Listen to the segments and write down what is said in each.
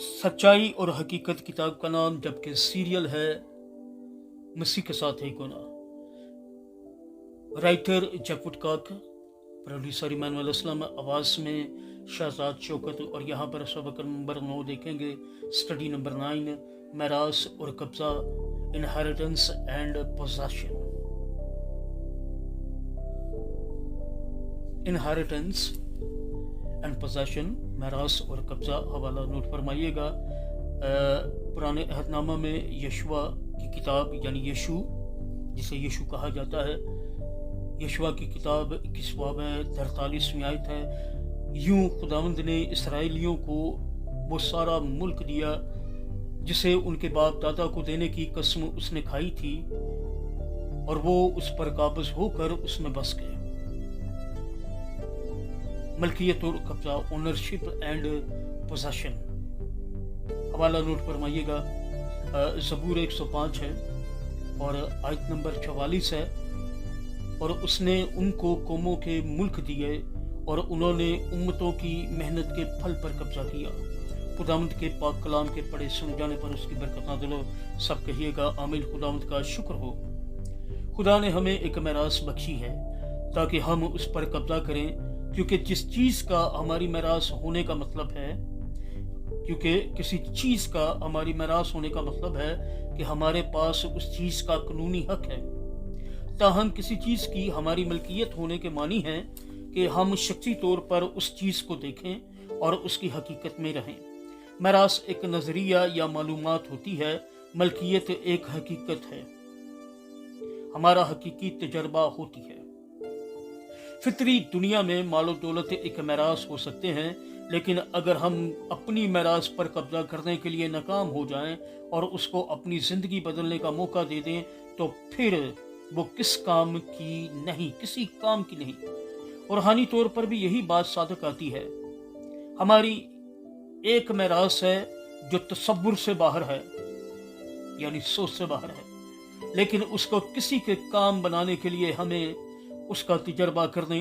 सच्चाई और हकीकत किताब का नाम, जबकि सीरियल है मसीह के साथ एक होना। Writer Jackwood Cock, producer Emmanuel Aslam, आवाज़ में शहजाद शौकत। और यहाँ पर सबक नंबर 9 देखेंगे, स्टडी नंबर 9, मेरास और कब्जा, inheritance and possession. Inheritance and possession, मेरास और कब्जा। हवाला नोट फरमाइएगा। पुराने अहदनामा में यशुआ की किताब यानी यशु, जिसे यशु कहा जाता है, यशुआ की किताब 21 बाब है, 43वीं आयत है। यूं खुदावंद ने इसराइलियों को वो सारा मुल्क दिया जिसे उनके बाप दादा को देने की कसम उसने खाई थी, और वो उस पर काबिज होकर उसमें बस गए। मलकियत और कब्जा, ओनरशिप एंड पोजेशन। हवाला नोट फरमाइएगा। ज़बूर 105 है और आयत नंबर 44 है। और उसने उनको कौमों के मुल्क दिए और उन्होंने उम्मतों की मेहनत के फल पर कब्जा किया। खुदावंद के पाक कलाम के पढ़े सुन जाने पर उसकी बरकत नाज़िल हो। सब कहिएगा आमीन। खुदावंद का शुक्र हो, खुदा ने हमें एक मेरास बख्शी है ताकि हम उस पर कब्जा करें, क्योंकि जिस चीज का हमारी मेरास होने का मतलब है, क्योंकि किसी चीज का हमारी मेरास होने का मतलब है कि हमारे पास उस चीज का कानूनी हक है। ताहम किसी चीज की हमारी मलकियत होने के मानी है कि हम शख्सी तौर पर उस चीज को देखें और उसकी हकीकत में रहें। मेरास एक नजरिया या मालूमात होती है, मलकियत एक हकीकत है, हमारा हकीकी तजर्बा होती है। फितरी दुनिया में मालो दौलत एक मेरास हो सकते हैं, लेकिन अगर हम अपनी मेरास पर कब्जा करने के लिए नाकाम हो जाएं और उसको अपनी ज़िंदगी बदलने का मौका दे दें, तो फिर वो किसी काम की नहीं। और रूहानी तौर पर भी यही बात सादक आती है। हमारी एक मेरास है जो तसव्वुर से बाहर है, यानी सोच से बाहर है, लेकिन उसको किसी के काम बनाने के लिए हमें उसका तजर्बा करने,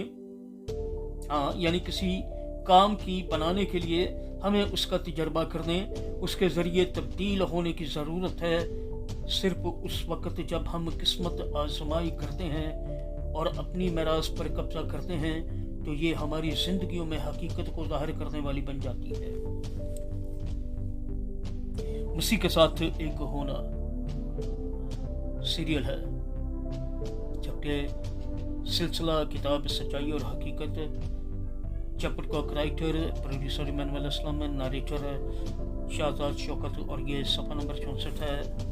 यानी किसी काम की बनाने के लिए हमें उसका तजर्बा करने, उसके ज़रिए तब्दील होने की ज़रूरत है। सिर्फ उस वक्त जब हम किस्मत आजमाई करते हैं और अपनी मेरास पर कब्जा करते हैं, तो ये हमारी ज़िंदगियों में हकीकत को ज़ाहिर करने वाली बन जाती है। मसीह के साथ एक होना सीरियल है, जबकि सिलसिला किताब सच्चाई और हकीकत। Jackwood Cock writer, producer Emmanuel Aslam, narrator Shahzad Shaukat. और ये सफ़ा नंबर 64 है।